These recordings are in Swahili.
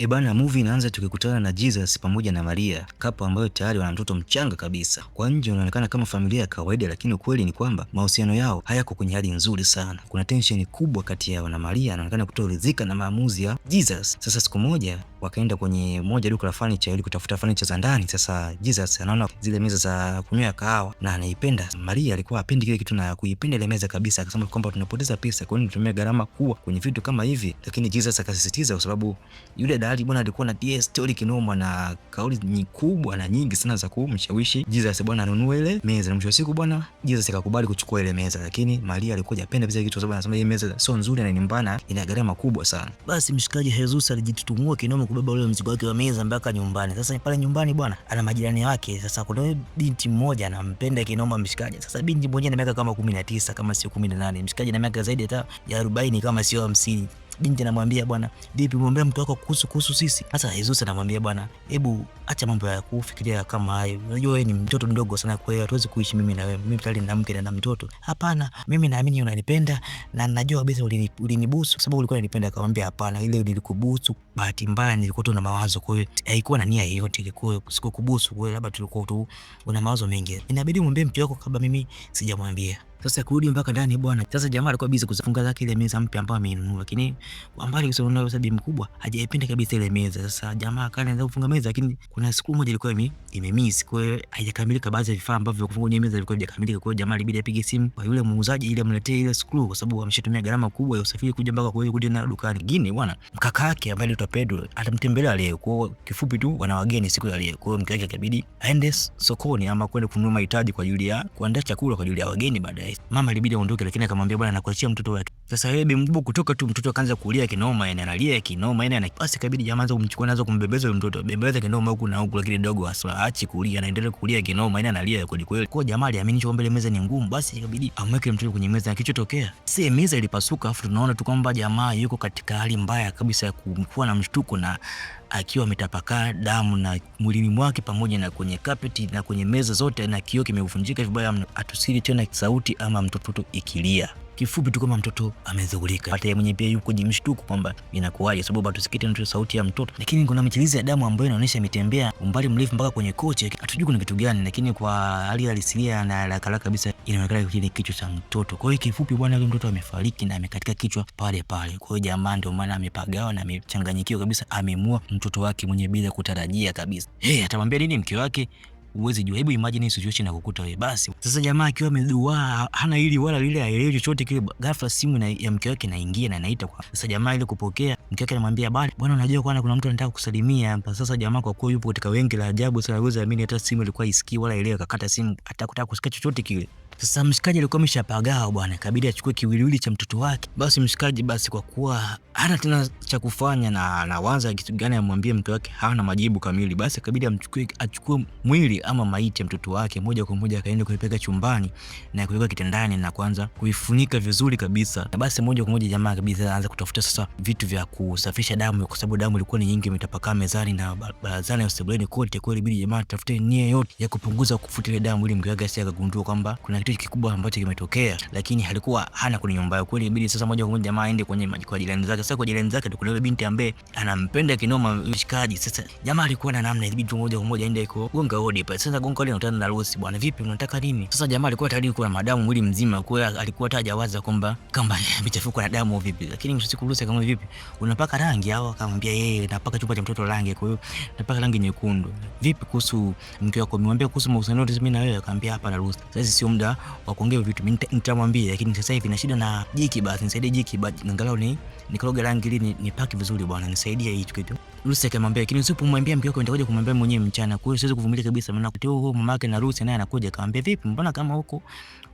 Bana, movie inaanza tukikutana na Jesus pamoja na Maria, kapo ambayo tayari wana mtoto mchanga kabisa. Kwa nje unaonekana kama familia ya kawaida, lakini ukweli ni kwamba mahusiano yao hayako kwenye hali nzuri sana. Kuna tension kubwa kati yao na Maria anaonekana kutoridhika na maamuzi ya Jesus. Sasa siku moja wakaenda kwenye moja duka la furniture ili kutafuta furniture za ndani. Sasa Jesus anaona zile meza za kunywa kahawa na anaipenda. Maria alikuwa hapendi kile kitu na kuipenda ile meza kabisa, akasema kwamba tunapoteza pesa, kwa nini tutumie gharama kubwa kwenye vitu kama hivi? Lakini Jesus akasisitiza, kwa sababu yule dali bwana alikuwa na DS story kinoma na kauli kubwa na nyingi sana za kumshawishi Jesus bwana anunue ile meza, na mwisho wa siku bwana Jesus akakubali kuchukua ile meza. Lakini Maria alikuwa hajapenda vile kitu, sababu anasema ile meza sio nzuri na ni mbana, ina gharama kubwa sana. Basi mshikaji Jesus alijitutumua kinoma kubeba ule mzigo wake wa meza mpaka nyumbani. Sasa pale nyumbani bwana ana majirani wake. Sasa kuna binti mmoja anampenda kinoma mshikaji. Sasa binti mmoja na miaka kama 19 kama sio 18, mshikaji na miaka zaidi hata ya 40 kama sio 50. Binti anamwambia bwana, vipi muombe mtu wako kuhusu sisi? Sasa Jesus anamwambia bwana, hebu acha mambo ya kufikiria kama hayo. Unajua wewe ni mtoto mdogo sana, kwa hiyo hatuwezi kuishi mimi na wewe. Mimi tayari nina mke na mtoto. Hapana, mimi naamini unanipenda na ninajua kabisa ulinibusu kwa sababu ulikuwa unanipenda. Akamwambia hapana, ile nilikubusu bahati mbaya, nilikuwa tu na mawazo, kwa hiyo haikuwa na nia yoyote, ilikuwa sikukubusu, kwa hiyo labda tulikuwa tu una mawazo mengi. Inabidi muombe mtu wako kabla mimi sijamwambia. Sasa kurudi mpaka ndani bwana. Sasa jamaa alikuwa busy kufunga zake ile meza mpya ambayo ameinunua, lakini kwa mbali kwa sababu mkubwa hajaipenda kabisa ile meza. Sasa jamaa akaanza kufunga meza, lakini kuna screw moja ilikuwa imemiss, kwa hiyo haijakamilika. Baadhi ya vifaa ambavyo kufunga ile meza vilikuwa havijakamilika, kwa hiyo jamaa ilibidi apige simu kwa yule muuzaji ili amletee ile screw, kwa sababu ameshatumia gharama kubwa ya usafiri kuja mpaka kwa kuja na dukani. Nyingine bwana, mkaka yake ambaye anaitwa Pedro atamtembelea leo, kwa kifupi tu wana wageni siku ya leo. Kwa hiyo mke wake ikabidi aende sokoni ama kwenda kununua mahitaji kwa ajili ya kuandaa chakula kwa ajili ya wageni baadaye. Mama ilibidi aondoke, lakini akamwambia bwana nakuachia mtoto wake. Sasa yeye bi mkubwa kutoka tu mtoto akaanza kulia kinoma, yani analia kinoma, yani basi ikabidi jamaa anza kumchukua, anaanza kumbebeza yule mtoto, bebeza kinoma huku na huku, lakini dogo aachi kulia, anaendelea kulia kinoma, yani analia kweli kweli. Kwa jamaa aliamini kwamba ile meza ni ngumu, basi ikabidi amweke mtoto kwenye meza, na kilichotokea si meza ilipasuka, afu tunaona tu kwamba jamaa yuko katika hali mbaya kabisa ya kuwa na mshtuko na akiwa ametapakaa damu na mwilini mwake pamoja na kwenye carpet na kwenye meza zote, na kioo kimevunjika vibaya, atusiri tena sauti ama mtoto ikilia. Kifupi tu kama mtoto amezugulika. Hata yeye mwenyewe pia yuko kwenye mshtuko kwamba inakuwaje, sababu hatusikii mtu sauti ya mtoto, lakini kuna michirizi ya damu ambayo inaonyesha imetembea umbali mrefu mpaka kwenye kochi. Hatujui kuna kitu gani, lakini kwa hali halisia na haraka kabisa inaonekana kile kichwa cha mtoto. Kwa hiyo kifupi bwana, yule mtoto amefariki na amekatika kichwa pale pale. Kwa hiyo jamaa ndio maana amepagawa na amechanganyikiwa kabisa, amemua mtoto wake mwenye bila kutarajia kabisa. Atamwambia nini mke wake? Uwezi jua. Hebu imagine situation inakukuta wewe. Basi sasa jamaa akiwa amedua hana hili wala lile, haelewi chochote kile, ghafla simu ya mke wake inaingia na inaita kwa. Sasa jamaa ile kupokea, mke wake anamwambia bwana, unajua kuna mtu anataka kusalimia hapa. Sasa jamaa kwa kuwa yupo katika wengi la ajabu sana, hawezi amini hata simu ilikuwa isikii wala ile, akakata simu atakutaka kusikia chochote kile. Sasa mshikaji alikuwa ameshapagawa bwana, ikabidi achukue kiwiliwili cha mtoto wake. Basi mshikaji kwa kuwa hana tena cha kufanya na anawaza kitu gani amwambie mke wake, hana majibu kamili, basi ikabidi achukue mwili ama maiti ya mtoto wake moja kwa moja akaenda kuipeka chumbani na kuiweka kitandani na kuanza kuifunika vizuri kabisa. Na basi moja kwa moja jamaa kabisa anaanza kutafuta sasa vitu vya kusafisha damu, kwa sababu damu ilikuwa ni nyingi imetapakaa mezani na barazani na sebuleni kote. Kwa hiyo ilibidi jamaa atafute nia yote ya kupunguza kufuta ile damu ili mke wake asigundue kwamba kuna kitu kikubwa ambacho kimetokea, lakini halikuwa hana kwenye nyumba yake. Kweli ibidi sasa moja kwa moja jamaa aende kwenye kwa jirani zake. Sasa kwa jirani zake ndio kuna yule binti ambaye anampenda kinoma mshikaji. Sasa jamaa alikuwa na namna, ibidi moja kwa moja aende iko gonga hodi pale. Sasa gonga hodi anakutana na Lucy, bwana vipi unataka nini? Sasa jamaa alikuwa tayari kwa madamu mwili mzima, kwa hiyo alikuwa hajawaza kwamba amechafuka na damu vipi. Lakini msiku Lucy kama vipi unapaka rangi, au akamwambia yeye napaka chupa cha mtoto rangi, kwa hiyo napaka rangi nyekundu. Vipi kuhusu mke wako? Nimwambia kuhusu mahusiano yetu mimi na wewe. Akamwambia hapa na Lucy, sasa sio muda wa kuongea vitu, mimi nitamwambia, lakini sasa hivi na shida na jiki, basi nisaidie jiki, basi angalau nikoroge rangi ili nipaki vizuri bwana, nisaidie hicho kitu. Lucy akamwambia, lakini usipomwambia mke wako nitakuja kumwambia mwenyewe mchana, kwa hiyo siwezi kuvumilia kabisa, maana kutoa huo mamake na Lucy naye anakuja. Akamwambia vipi, mbona kama huko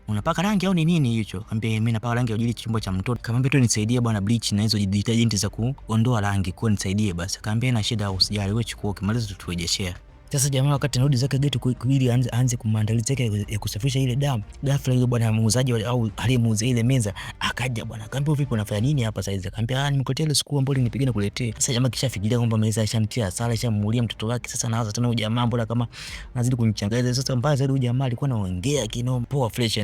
unapaka rangi au ni nini hicho? Akamwambia mimi napaka rangi ajili chumba cha mtoto. Akamwambia tu nisaidie bwana, bleach na hizo detergent za kuondoa rangi, kwa nisaidie basi. Akamwambia na shida, usijali wewe, chukua ukimaliza tuturejeshea. Sasa jamaa wakati anarudi zake geti ili aanze kumandalizi yake ya kusafisha ile damu, ghafla yule bwana muuzaji au aliyemuuza ile meza akaja bwana, akamwambia vipi unafanya nini hapa saizi? Akamwambia nimekuletea ile siku ambayo nipige na kuletea. Sasa jamaa kishafikiria kwamba meza ishamtia hasara, ishamuulia mtoto wake. Sasa anaanza tena jamaa, mbona kama anazidi kumchanganya. Sasa mbaya zaidi jamaa alikuwa anaongea kinoma, poa fresh,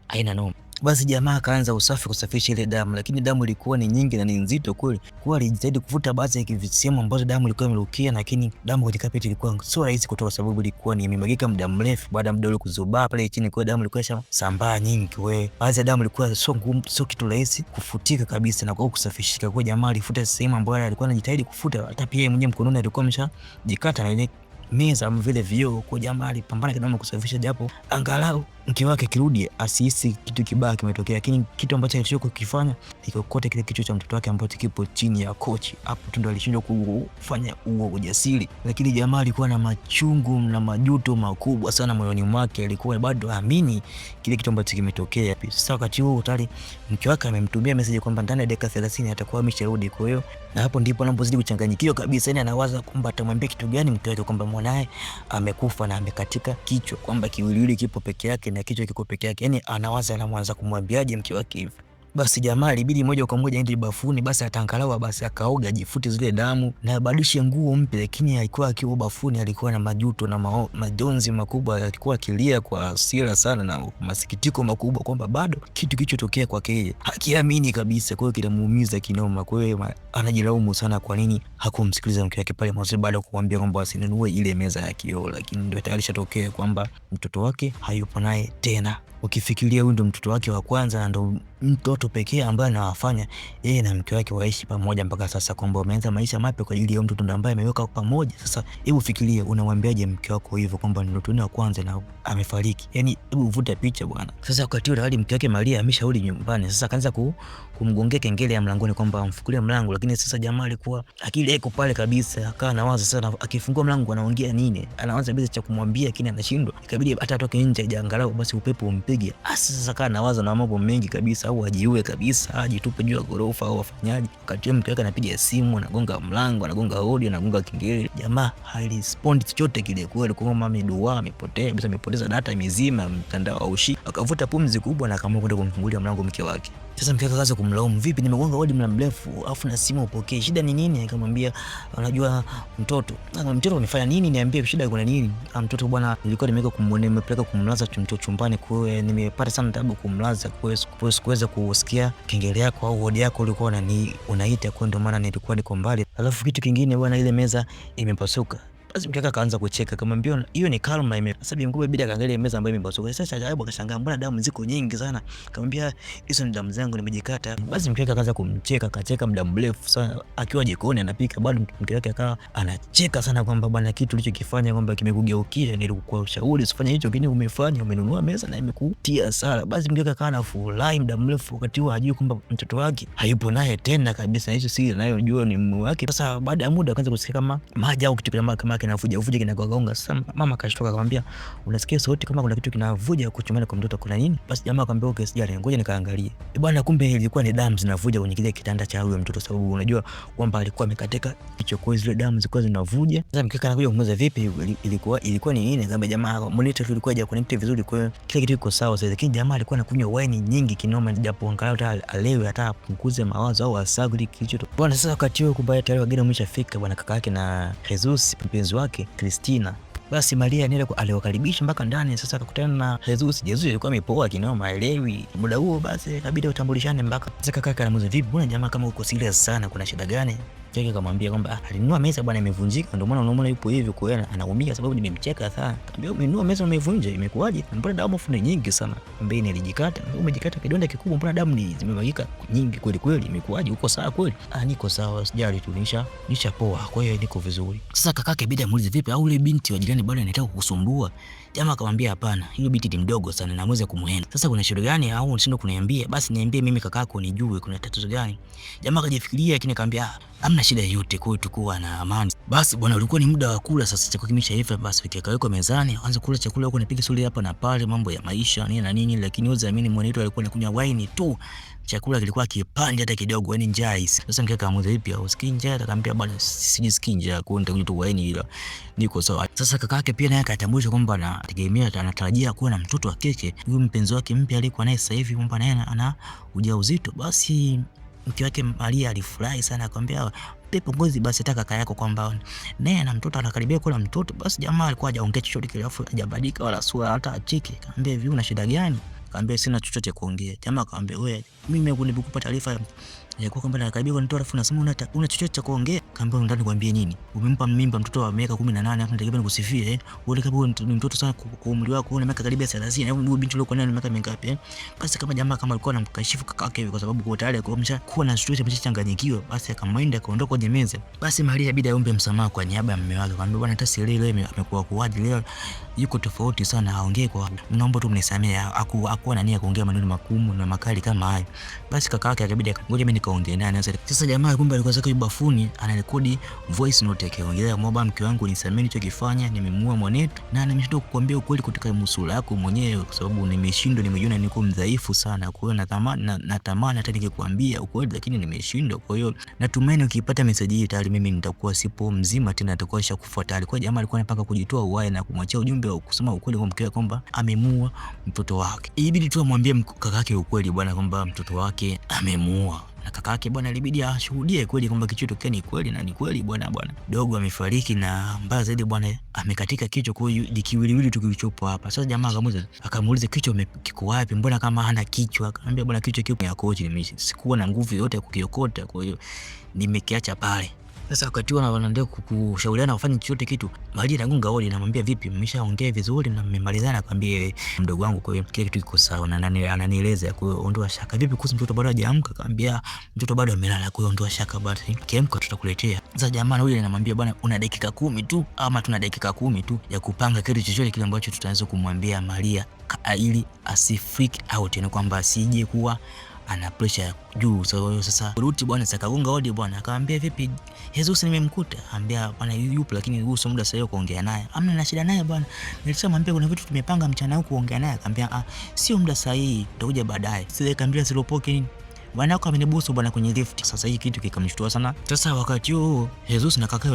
aina noma. Basi jamaa akaanza usafi kusafisha ile damu, lakini damu ilikuwa ni nyingi na ni nzito kweli. Kwa alijitahidi kuvuta baadhi ya sehemu ambazo damu ilikuwa imerukia, lakini damu kwenye carpet ilikuwa sio rahisi kutoka, sababu ilikuwa ni imemwagika muda mrefu. Baada ya muda ule kuzubaa pale chini, kwa damu ilikuwa sambaa nyingi. Wewe baadhi ya damu ilikuwa sio ngumu, sio kitu rahisi kufutika kabisa na kwa kusafishika. Kwa jamaa alifuta sehemu ambayo alikuwa anajitahidi kufuta, hata pia mwenyewe mkononi alikuwa ameshajikata na ile meza vile vioo. Kwa jamaa alipambana kidogo kusafisha, japo angalau mke wake kirudi asihisi kitu kibaya kimetokea. Lakini kitu ambacho alichokuwa kukifanya ikokota kile kichwa cha mtoto wake ambacho kipo chini ya kochi. Hapo tu ndo alishindwa kufanya huo ujasiri, lakini jamaa alikuwa na machungu na majuto makubwa sana moyoni mwake. Alikuwa bado haamini kile kitu ambacho kimetokea. Sasa wakati huo tayari mke wake amemtumia message kwamba ndani ya dakika 30 atakuwa amesharudi. Kwa hiyo na hapo ndipo anapozidi kuchanganyikiwa kabisa. Yani anawaza kwamba atamwambia kitu gani mke wake, kwamba mwanae amekufa na amekatika kichwa, kwamba kiwiliwili kipo peke yake na kichwa kiko peke yake. Yani anawaza anamwanza kumwambiaje mke wake hivi. Basi jamaa ilibidi moja kwa moja aende bafuni, basi atangalawa basi akaoga, ajifute zile damu na abadilishe nguo mpya. Lakini alikuwa akiwa bafuni alikuwa na majuto na majonzi makubwa, alikuwa akilia kwa hasira sana na masikitiko makubwa kwamba bado kitu kilichotokea kwake yeye hakiamini kabisa. Kwa hiyo kinamuumiza kinoma. Kwa hiyo anajilaumu sana kwa nini hakumsikiliza mke wake pale mwanzo, baada ya kumwambia kwamba asinunue ile meza ya kioo. Lakini ndio tayari shatokea kwamba mtoto wake hayupo naye tena. Ukifikiria huyu ndo mtoto wake wa kwanza na ndo mtoto pekee ambaye anawafanya yeye na mke wake waishi pamoja mpaka sasa, kwamba wameanza maisha mapya kwa ajili ya mtoto ambaye ameweka pamoja. Sasa hebu fikiria, unamwambiaje mke wako hivyo kwamba ni mtoto wa kwanza na amefariki? Yani hebu vuta picha bwana. Sasa wakati ule hadi mke wake Maria ameshauri nyumbani. Sasa akaanza kumgongea kengele ya mlangoni kwamba amfungulie mlango, lakini sasa jamaa alikuwa akili iko pale kabisa. Akawa anawaza sana akifungua mlango anaongea nini, anawaza bila cha kumwambia, lakini anashindwa. Ikabidi hata atoke nje ajangalau basi upepo umpige. Sasa akawa anawaza na mambo mengi kabisa, au ajiue kabisa, ajitupe juu ya gorofa au afanyaje. Wakati mke wake anapiga simu, anagonga mlango, anagonga hodi, anagonga kengele, jamaa hairespond chochote kile. Kwa hiyo mama amedua, amepotea kabisa, amepoteza data mizima, mtandao haushiki. Akavuta pumzi kubwa na akaamua kwenda kumfungulia mlango mke wake. Sasa mke wake akaanza kumlaumu, vipi nimegonga hodi muda mrefu afu na simu upokee, shida ni nini? Akamwambia unajua mtoto umefanya nini, niambie shida kuna nini? Mtoto bwana, nilikuwa nimepeleka kumlaza chumbani, kwa nimepata sana taabu kumlaza, kwa sikuweza kusikia kengele yako au hodi yako ulikuwa unaita, kwa ndio maana nilikuwa niko mbali. Alafu kitu kingine bwana, ile meza imepasuka. Basi mke wake akaanza kucheka, akamwambia hiyo ni karma. Sasa Bimkubwa bidii akaangalia meza ambayo imepasuka. Sasa ajabu, akashangaa mbona damu ziko nyingi sana. Akamwambia hizo ni damu zangu nimejikata. Basi mke wake akaanza kumcheka, akacheka muda mrefu sana akiwa jikoni anapika. Bado mke wake akawa anacheka sana kwamba bwana, kitu ulichokifanya kwamba kimekugeukia, nilikuwa ushauri usifanye hicho, lakini umefanya, umenunua meza na imekutia hasara. Basi mke wake akawa anafurahi muda mrefu, wakati huo hajui kwamba mtoto wake hayupo naye tena kabisa, hicho siri nayo jua ni mume wake. Sasa baada ya muda akaanza kusikia kama maji au kitu kama kinavuja kinagonga. Sasa mama akashtoka akamwambia, unasikia sauti kama kuna kitu kinavuja huko chumbani kwa mtoto, kuna nini? Basi jamaa akamwambia okay, sijali, ngoja nikaangalie. Bwana, kumbe ilikuwa ni damu zinavuja kwenye kile kitanda cha huyo mtoto, sababu unajua kwamba alikuwa amekatika kichwa, kwa zile damu zilikuwa zinavuja. Sasa mkeka anakuja kumuuliza vipi, ilikuwa ni nini? Kama jamaa monitor ilikuwa haja connect vizuri, kwa hiyo kile kitu kiko sawa sasa. Lakini jamaa alikuwa anakunywa wine nyingi kinoma, japo angalau hata alewe, hata apunguze mawazo au asaguli kicho. Bwana, sasa wakati huo kubaya tayari wageni wameshafika, bwana, kaka yake na Jesus mpenzi wake Christina. Basi Maria nile aliwakaribisha mpaka ndani. Sasa akakutana na Jesus. Jesus alikuwa amepoa kinoma, haelewi muda huo. Basi ikabidi utambulishane mpaka sasa. Kaka anamuuliza vipi bwana, jamaa kama uko serious sana, kuna shida gani? Cheke akamwambia kwamba alinunua meza bwana, imevunjika, ndio maana unaona yupo hivi, kwa hiyo anaumia sababu nimemcheka sana. Akamwambia umenunua meza umevunja, imekuaje? Mbona damu fune nyingi sana? Mbeni alijikata, umejikata kidonda kikubwa, mbona damu ni zimemwagika nyingi kweli kweli, imekuaje? Uko sawa kweli? Niko sawa, sijali tu, nisha poa, kwa hiyo niko vizuri. Sasa kakake bidii amuulize vipi, au ile binti wa jirani bado anataka kukusumbua? Jamaa akamwambia hapana, hiyo binti ni mdogo sana na mweze kumuenda. Sasa kuna shida gani au unashindwa kuniambia? Basi niambie mimi kakako nijue kuna tatizo gani. Jamaa akajifikiria, lakini akamwambia hamna shida yoyote, kwa hiyo tukua na amani. Basi bwana, ulikuwa ni muda wa kula sasa, chakula kimeshaiva. Basi kikawekwa mezani, anza kula chakula huko, napiga stori hapa na pale, mambo ya maisha nini na nini. Lakini uzaamini mwanetu alikuwa anakunywa wine tu, chakula kilikuwa kipande hata kidogo, yani njaa hisi. Sasa mkeka akamuuliza vipi, au usikii njaa? Akamwambia bwana, sijisikii njaa, kwa hiyo nitakunywa tu wine ila niko sawa. Sasa kaka yake pia naye akatambulisha kwamba anategemea, anatarajia kuwa na mtoto wa kike, huyu mpenzi wake mpya alikuwa naye sasa hivi, kwamba naye ana ujauzito. Basi mke wake Maria alifurahi sana, akamwambia pepo ngozi, basi hata kaka yako kwamba naye ana mtoto, anakaribia kula mtoto. Basi jamaa alikuwa hajaongea chochote kile, afu hajabadilika wala sura hata acheke. Akamwambia hivi, una shida gani? Akamwambia sina chochote kuongea. Jamaa akamwambia wewe, mimi nimekupa taarifa ya kwa kwamba nakaribia kunitoa, alafu unasema una chochote cha kuongea? Akamwambia unataka nikwambie nini? Umempa mimba mtoto wa miaka 18, hapo nitakipa nikusifie wewe kama wewe ni mtoto sana kwa umri wako, una miaka karibia 30, au wewe binti uliokuwa nayo miaka mingapi? Basi kama jamaa kama alikuwa anamkashifu kakake hivi, kwa sababu kwa tayari alikuwa ameshakuwa na situation, ameshachanganyikiwa, basi akamwenda akaondoka kwenye meza. Basi Maria bidi aombe msamaha kwa niaba ya mume wake. Akamwambia bwana, hata si leo amekuwa kuwaje leo, yuko tofauti sana, haongei kwa, naomba tu mnisamee, hakuwa na nia kuongea maneno magumu na makali kama hayo. Basi kaka yake akabidi ngoja mimi nikaongea naye. Sasa jamaa kumbe alikuwa zake bafuni anarekodi voice note akiongea, mwamba mke wangu nisamee nilichokifanya, nimemuua mwanetu na nimeshindwa kukuambia ukweli kutoka msula yako mwenyewe, kwa sababu nimeshindwa, nimejiona niko mdhaifu sana, kwa hiyo natamani hata nikikwambia ukweli lakini nimeshindwa. Kwa hiyo natumaini ukipata message hii tayari mimi nitakuwa sipo mzima tena, nitakuwa nishakufuata. Alikuwa jamaa alikuwa anataka kujitoa uhai na kumwachia ujumbe wa kusema ukweli kwa mkewe kwamba amemuua mtoto wake. Ilibidi tu amwambie kaka yake ukweli bwana, kwamba mtoto wake amemuua, na kaka yake bwana ilibidi ashuhudie kweli kwamba kichotokea ni kweli, na ni kweli bwana dogo amefariki, na mbaya zaidi bwana amekatika kichwa, kwa hiyo dikiwiliwili tu kilichopo hapa. Sasa jamaa akamuuliza kichwa kiko wapi, mbona kama hana kichwa? Akamwambia bwana kichwa kiko ya kochi, sikuwa na nguvu yote ya kukiokota, kwa hiyo nimekiacha pale. Sasa wakati wanaendelea kushauriana wafanye chochote kitu, Maria anagonga hodi, anamwambia vipi, mmeshaongea vizuri na mmemalizana? Akamwambia mdogo wangu, kwa hiyo kile kitu kiko sawa, na ananieleza, kwa hiyo ondoa shaka. Vipi kuhusu mtoto, bado hajaamka? Akamwambia mtoto bado amelala, kwa hiyo ondoa shaka, basi kiamka tutakuletea. Sasa jamaa yule anamwambia bwana, una dakika 10 tu, ama tuna dakika 10 tu ya kupanga kitu chochote kile ambacho tutaweza kumwambia Maria ili asifreak out, yani kwamba asije kuwa ana pressure juu. So sasa Ruti bwana sakagonga hodi bwana, akamwambia vipi Jesus nimemkuta? Akamwambia bwana yupo, lakini huu sio muda sahihi kuongea naye. Amna na shida naye bwana, nilishamwambia kuna vitu tumepanga mchana huu kuongea naye. Akamwambia sio muda sahihi, tutakuja baadaye. Sasa akamwambia silopoke nini bwana yako amenibusu bwana kwenye lift. Sasa hii kitu kikamshtua sana. Sasa wakati huo Jesus na kaka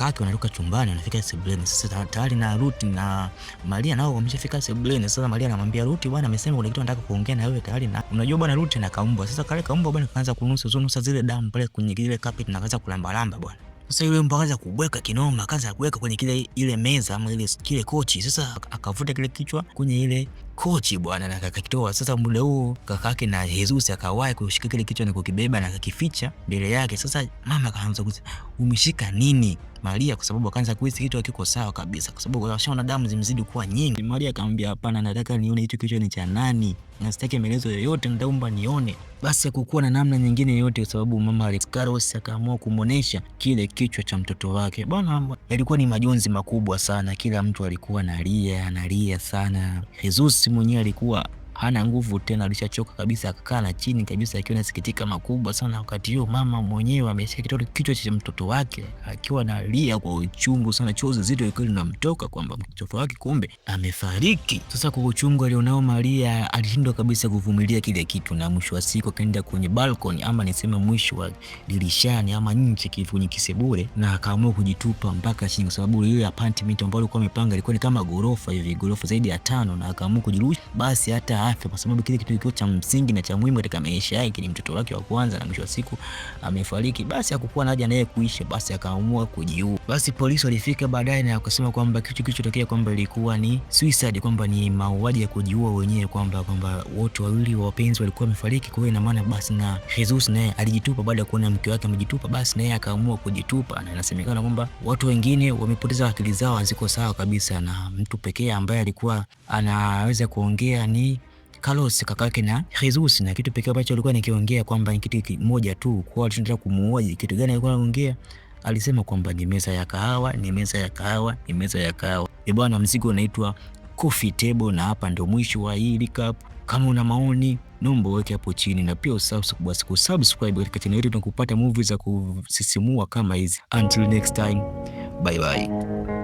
yake wanatoka chumbani, wanafika sebuleni. Sasa tayari na Ruti na Maria nao wameshafika sebuleni. Sasa Maria anamwambia Ruti, bwana amesema kuna kitu anataka kuongea na wewe tayari, na unajua bwana Ruti na kaumbwa. Sasa kale kaumbwa bwana kaanza kunusa zile damu pale kwenye ile carpet na kaanza kulamba bwana. Sasa yule mbwa akaanza kubweka kinoma, akaanza kuweka kwenye ile meza ama kile kochi. Sasa akavuta kile kichwa kwenye ile kochi bwana na akakitoa. Sasa muda huo kakake na Jesus akawahi kushika kile kichwa na kukibeba na akakificha mbele yake. Sasa mama akaanza kusema umeshika nini Maria, kwa sababu akaanza kuhisi kitu hakiko sawa kabisa, kwa sababu ashaona damu zimezidi kuwa nyingi. Maria akamwambia hapana, nataka nione hicho kichwa ni cha nani, na sitaki maelezo yoyote, nitaomba nione. Basi hakukuwa na namna nyingine yoyote, kwa sababu mama Alexaros akaamua kumuonesha kile kichwa cha mtoto wake. Bwana yalikuwa ni majonzi makubwa sana, kila mtu alikuwa analia sana. Jesus mwenyewe alikuwa hana nguvu tena, alishachoka kabisa, akakaa na chini kabisa akiwa anasikitika makubwa sana. Wakati huo mama mwenyewe ameshika kichwa cha mtoto wake akiwa analia kwa uchungu sana, chozi zito liko linamtoka kwamba mtoto wake kumbe amefariki. Sasa kwa uchungu alionao Maria alishindwa kabisa kuvumilia kile kitu, na mwisho wa siku akaenda kwenye balcony, ama niseme mwisho wa dirishani ama nje kwenye kisebure, na akaamua kujitupa mpaka chini, kwa sababu ile apartment ambayo alikuwa amepanga ilikuwa ni kama gorofa hivi, gorofa zaidi ya 5, na akaamua kujirusha basi hata afya, kwa sababu kile kitu kilikuwa cha msingi na cha muhimu katika maisha yake, ni mtoto wake wa kwanza, na mwisho wa siku amefariki. Basi hakukuwa na haja naye kuishi, basi akaamua kujiua. Basi polisi walifika baadaye na akasema kwamba kitu kilichotokea kwamba ilikuwa ni suicide, kwamba ni mauaji ya kujiua wenyewe, kwamba wote wawili wapenzi walikuwa wamefariki. Kwa hiyo ina maana basi na Jesus naye alijitupa baada ya kuona mke wake amejitupa, basi naye akaamua kujitupa, na inasemekana kwamba watu wengine wamepoteza akili zao, haziko sawa kabisa, na mtu pekee ambaye alikuwa anaweza kuongea ni Carlos kakake na Jesus, na kitu pekee ambacho alikuwa nikiongea kwamba ni kitu kimoja tu, kwa alitaka kumuoja. Kitu gani alikuwa anaongea? Alisema kwamba ni meza ya kahawa, ni meza ya kahawa, ni meza ya kahawa. Bwana, mzigo unaitwa Coffee Table, na hapa ndio mwisho wa hii recap. Kama una maoni naomba weke hapo chini, na pia usubscribe katika channel yetu na kupata movies za kusisimua kama hizi. Until next time, bye bye.